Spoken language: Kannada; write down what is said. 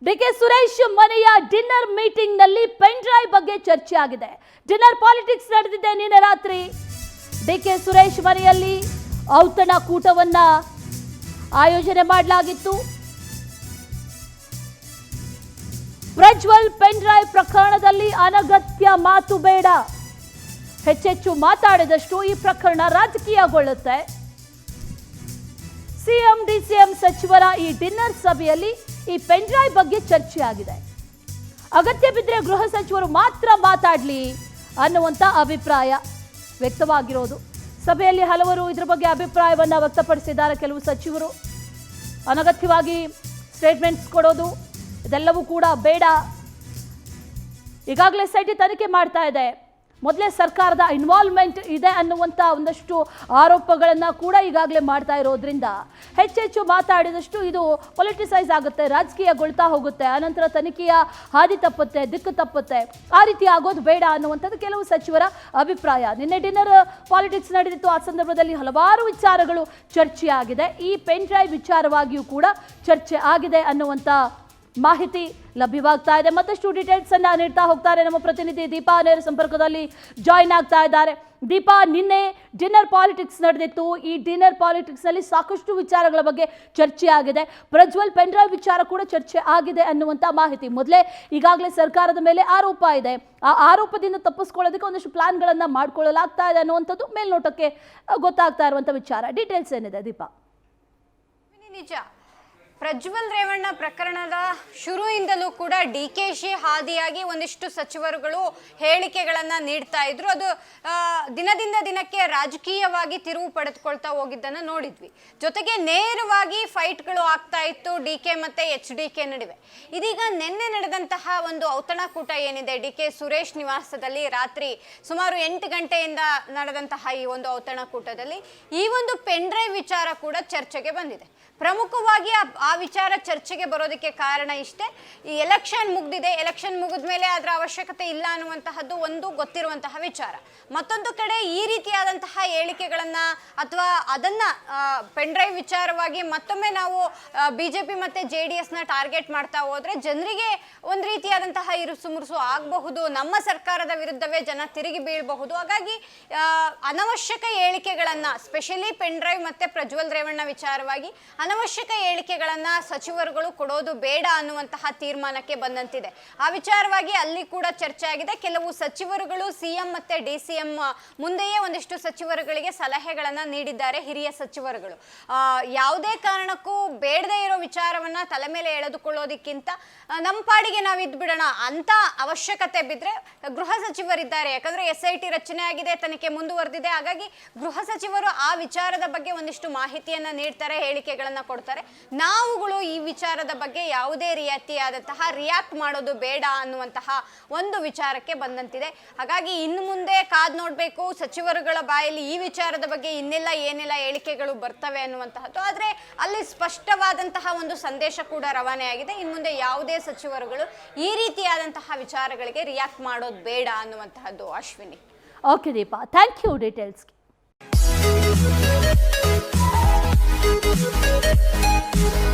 ಡಿಕೆ ಸುರೇಶ್ ಮನೆಯ ಡಿನ್ನರ್ ಮೀಟಿಂಗ್ ನಲ್ಲಿ ಪೆನ್ ಡ್ರೈವ್ ಬಗ್ಗೆ ಚರ್ಚೆ ಆಗಿದೆ. ಡಿನ್ನರ್ ಪಾಲಿಟಿಕ್ಸ್ ನಡೆದಿದೆ ನಿನ್ನೆ ರಾತ್ರಿ. ಡಿಕೆ ಸುರೇಶ್ ಮನೆಯಲ್ಲಿ ಔತಣ ಕೂಟವನ್ನ ಆಯೋಜನೆ ಮಾಡಲಾಗಿತ್ತು. ಪ್ರಜ್ವಲ್ ಪೆನ್ ಡ್ರೈವ್ ಪ್ರಕರಣದಲ್ಲಿ ಅನಗತ್ಯ ಮಾತು ಬೇಡ. ಹೆಚ್ಚೆಚ್ಚು ಮಾತಾಡಿದಷ್ಟು ಈ ಪ್ರಕರಣ ರಾಜಕೀಯಗೊಳ್ಳುತ್ತೆ. ಸಿಎಂ ಡಿಸಿಎಂ ಸಚಿವರ ಈ ಡಿನ್ನರ್ ಸಭೆಯಲ್ಲಿ ಈ ಪೆನ್ ಡ್ರೈವ್ ಬಗ್ಗೆ ಚರ್ಚೆ ಆಗಿದೆ. ಅಗತ್ಯ ಬಿದ್ದರೆ ಗೃಹ ಸಚಿವರು ಮಾತ್ರ ಮಾತಾಡಲಿ ಅನ್ನುವಂಥ ಅಭಿಪ್ರಾಯ ವ್ಯಕ್ತವಾಗಿರೋದು. ಸಭೆಯಲ್ಲಿ ಹಲವರು ಇದರ ಬಗ್ಗೆ ಅಭಿಪ್ರಾಯವನ್ನು ವ್ಯಕ್ತಪಡಿಸಿದ್ದಾರೆ. ಕೆಲವು ಸಚಿವರು ಅನಗತ್ಯವಾಗಿ ಸ್ಟೇಟ್ಮೆಂಟ್ಸ್ ಕೊಡೋದು ಇದೆಲ್ಲವೂ ಕೂಡ ಬೇಡ. ಈಗಾಗಲೇ SIT ತನಿಖೆ ಮಾಡ್ತಾ ಇದೆ. ಮೊದಲೇ ಸರ್ಕಾರದ ಇನ್ವಾಲ್ವ್ಮೆಂಟ್ ಇದೆ ಅನ್ನುವಂಥ ಒಂದಷ್ಟು ಆರೋಪಗಳನ್ನು ಕೂಡ ಈಗಾಗಲೇ ಮಾಡ್ತಾ ಇರೋದ್ರಿಂದ ಹೆಚ್ಚೆಚ್ಚು ಮಾತಾಡಿದಷ್ಟು ಇದು ಪೊಲಿಟಿಸೈಸ್ ಆಗುತ್ತೆ, ರಾಜಕೀಯಗೊಳ್ತಾ ಹೋಗುತ್ತೆ. ಆನಂತರ ತನಿಖೆಯ ಹಾದಿ ತಪ್ಪುತ್ತೆ, ದಿಕ್ಕು ತಪ್ಪುತ್ತೆ. ಆ ರೀತಿ ಆಗೋದು ಬೇಡ ಅನ್ನುವಂಥದ್ದು ಕೆಲವು ಸಚಿವರ ಅಭಿಪ್ರಾಯ. ನಿನ್ನೆ ಡಿನ್ನರ್ ಪಾಲಿಟಿಕ್ಸ್ ನಡೆದಿತ್ತು. ಆ ಸಂದರ್ಭದಲ್ಲಿ ಹಲವಾರು ವಿಚಾರಗಳು ಚರ್ಚೆಯಾಗಿದೆ. ಈ ಪೆನ್ ಡ್ರೈವ್ ವಿಚಾರವಾಗಿಯೂ ಕೂಡ ಚರ್ಚೆ ಆಗಿದೆ ಅನ್ನುವಂಥ ಮಾಹಿತಿ ಲಭ್ಯವಾಗ್ತಾ ಇದೆ. ಮತ್ತಷ್ಟು ಡೀಟೇಲ್ಸ್ ಅನ್ನ ನೀಡ್ತಾ ಹೋಗ್ತಾರೆ ನಮ್ಮ ಪ್ರತಿನಿಧಿ ದೀಪಾ ನೇರ ಸಂಪರ್ಕದಲ್ಲಿ ಜಾಯಿನ್ ಆಗ್ತಾ ಇದ್ದಾರೆ. ದೀಪಾ, ನಿನ್ನೆ ಡಿನ್ನರ್ ಪಾಲಿಟಿಕ್ಸ್ ನಡೆದಿತ್ತು. ಈ ಡಿನ್ನರ್ ಪಾಲಿಟಿಕ್ಸ್ ನಲ್ಲಿ ಸಾಕಷ್ಟು ವಿಚಾರಗಳ ಬಗ್ಗೆ ಚರ್ಚೆ ಆಗಿದೆ. ಪ್ರಜ್ವಲ್ ಪೆನ್ ಡ್ರೈವ್ ವಿಚಾರ ಕೂಡ ಚರ್ಚೆ ಆಗಿದೆ ಅನ್ನುವಂಥ ಮಾಹಿತಿ. ಮೊದಲೇ ಈಗಾಗಲೇ ಸರ್ಕಾರದ ಮೇಲೆ ಆರೋಪ ಇದೆ. ಆ ಆರೋಪದಿಂದ ತಪ್ಪಿಸ್ಕೊಳ್ಳೋದಕ್ಕೆ ಒಂದಷ್ಟು ಪ್ಲಾನ್ಗಳನ್ನ ಮಾಡ್ಕೊಳ್ಳಲಾಗ್ತಾ ಇದೆ ಅನ್ನುವಂಥದ್ದು ಮೇಲ್ನೋಟಕ್ಕೆ ಗೊತ್ತಾಗ್ತಾ ಇರುವಂಥ ವಿಚಾರ. ಡೀಟೇಲ್ಸ್ ಏನಿದೆ ದೀಪಾ? ನಿಜ, ಪ್ರಜ್ವಲ್ ರೇವಣ್ಣ ಪ್ರಕರಣದ ಶುರುವಿಂದಲೂ ಕೂಡ DKC ಹಾದಿಯಾಗಿ ಒಂದಿಷ್ಟು ಸಚಿವರುಗಳು ಹೇಳಿಕೆಗಳನ್ನು ನೀಡ್ತಾ ಇದ್ರು. ಅದು ದಿನದಿಂದ ದಿನಕ್ಕೆ ರಾಜಕೀಯವಾಗಿ ತಿರುವು ಪಡೆದುಕೊಳ್ತಾ ಹೋಗಿದ್ದನ್ನು ನೋಡಿದ್ವಿ. ಜೊತೆಗೆ ನೇರವಾಗಿ ಫೈಟ್ಗಳು ಆಗ್ತಾ ಇತ್ತು DK ಮತ್ತು HDK ನಡುವೆ. ಇದೀಗ ನಿನ್ನೆ ನಡೆದಂತಹ ಒಂದು ಔತಣಕೂಟ ಏನಿದೆ DK ಸುರೇಶ್ ನಿವಾಸದಲ್ಲಿ ರಾತ್ರಿ ಸುಮಾರು 8 ಗಂಟೆಯಿಂದ ನಡೆದಂತಹ ಈ ಒಂದು ಔತಣಕೂಟದಲ್ಲಿ ಈ ಒಂದು ಪೆನ್ ಡ್ರೈವ್ ವಿಚಾರ ಕೂಡ ಚರ್ಚೆಗೆ ಬಂದಿದೆ. ಪ್ರಮುಖವಾಗಿ ಆ ವಿಚಾರ ಚರ್ಚೆಗೆ ಬರೋದಕ್ಕೆ ಕಾರಣ ಇಷ್ಟೇ, ಈ ಎಲೆಕ್ಷನ್ ಮುಗ್ದಿದೆ. ಎಲೆಕ್ಷನ್ ಮುಗಿದ ಮೇಲೆ ಅದರ ಅವಶ್ಯಕತೆ ಇಲ್ಲ ಅನ್ನುವಂತಹದ್ದು ಒಂದು ಗೊತ್ತಿರುವಂತಹ ವಿಚಾರ. ಮತ್ತೊಂದು ಕಡೆ ಈ ರೀತಿಯಾದಂತಹ ಹೇಳಿಕೆಗಳನ್ನು ಅಥವಾ ಅದನ್ನ ಪೆನ್ ಡ್ರೈವ್ ವಿಚಾರವಾಗಿ ಮತ್ತೊಮ್ಮೆ ನಾವು BJP ಮತ್ತು JDSನ ಟಾರ್ಗೆಟ್ ಮಾಡ್ತಾ ಹೋದ್ರೆ ಜನರಿಗೆ ಒಂದು ರೀತಿಯಾದಂತಹ ಇರುಸುಮುರುಸು ಆಗಬಹುದು. ನಮ್ಮ ಸರ್ಕಾರದ ವಿರುದ್ಧವೇ ಜನ ತಿರುಗಿ ಬೀಳಬಹುದು. ಹಾಗಾಗಿ ಅನವಶ್ಯಕ ಹೇಳಿಕೆಗಳನ್ನು ಸ್ಪೆಷಲಿ ಪೆನ್ ಡ್ರೈವ್ ಮತ್ತು ಪ್ರಜ್ವಲ್ ರೇವಣ್ಣ ವಿಚಾರವಾಗಿ ಅನವಶ್ಯಕ ಹೇಳಿಕೆಗಳನ್ನ ಸಚಿವರುಗಳು ಕೊಡೋದು ಬೇಡ ಅನ್ನುವಂತಹ ತೀರ್ಮಾನಕ್ಕೆ ಬಂದಂತಿದೆ. ಆ ವಿಚಾರವಾಗಿ ಅಲ್ಲಿ ಕೂಡ ಚರ್ಚೆ ಆಗಿದೆ. ಕೆಲವು ಸಚಿವರುಗಳು CM ಮತ್ತೆ DCM ಮುಂದೆಯೇ ಒಂದಿಷ್ಟು ಸಚಿವರುಗಳಿಗೆ ಸಲಹೆಗಳನ್ನ ನೀಡಿದ್ದಾರೆ. ಹಿರಿಯ ಸಚಿವರುಗಳು ಯಾವುದೇ ಕಾರಣಕ್ಕೂ ಬೇಡದೇ ಇರೋ ವಿಚಾರವನ್ನ ತಲೆ ಮೇಲೆ ಎಳೆದುಕೊಳ್ಳೋದಕ್ಕಿಂತ ನಮ್ಮ ಪಾಡಿಗೆ ನಾವು ಇದ್ಬಿಡೋಣ ಅಂತ ಅವಶ್ಯಕತೆ ಬಿದ್ದರೆ ಗೃಹ ಸಚಿವರಿದ್ದಾರೆ. ಯಾಕಂದ್ರೆ SIT ರಚನೆ ಆಗಿದೆ, ತನಿಖೆ ಮುಂದುವರೆದಿದೆ. ಹಾಗಾಗಿ ಗೃಹ ಸಚಿವರು ಆ ವಿಚಾರದ ಬಗ್ಗೆ ಒಂದಿಷ್ಟು ಮಾಹಿತಿಯನ್ನ ನೀಡ್ತಾರೆ, ಹೇಳಿಕೆಗಳನ್ನ ಕೊಡ್ತಾರೆ. ನಾವುಗಳು ಈ ವಿಚಾರದ ಬಗ್ಗೆ ಯಾವುದೇ ರೀತಿಯಾದಂತಹ ರಿಯಾಕ್ಟ್ ಮಾಡೋದು ಬೇಡ ಅನ್ನುವಂತಹ ಒಂದು ವಿಚಾರಕ್ಕೆ ಬಂದಂತಿದೆ. ಹಾಗಾಗಿ ಇನ್ನು ಮುಂದೆ ಕಾದ್ ನೋಡ್ಬೇಕು, ಸಚಿವರುಗಳ ಬಾಯಲ್ಲಿ ಈ ವಿಚಾರದ ಬಗ್ಗೆ ಇನ್ನೆಲ್ಲ ಏನೆಲ್ಲ ಹೇಳಿಕೆಗಳು ಬರ್ತವೆ ಅನ್ನುವಂತಹದ್ದು. ಆದ್ರೆ ಅಲ್ಲಿ ಸ್ಪಷ್ಟವಾದಂತಹ ಒಂದು ಸಂದೇಶ ಕೂಡ ರವಾನೆ ಆಗಿದೆ. ಇನ್ನು ಮುಂದೆ ಯಾವುದೇ ಸಚಿವರುಗಳು ಈ ರೀತಿಯಾದಂತಹ ವಿಚಾರಗಳಿಗೆ ರಿಯಾಕ್ಟ್ ಮಾಡೋದು ಬೇಡ ಅನ್ನುವಂತಹದ್ದು. Ashwini. Okay Deepa, thank you details. Thank you.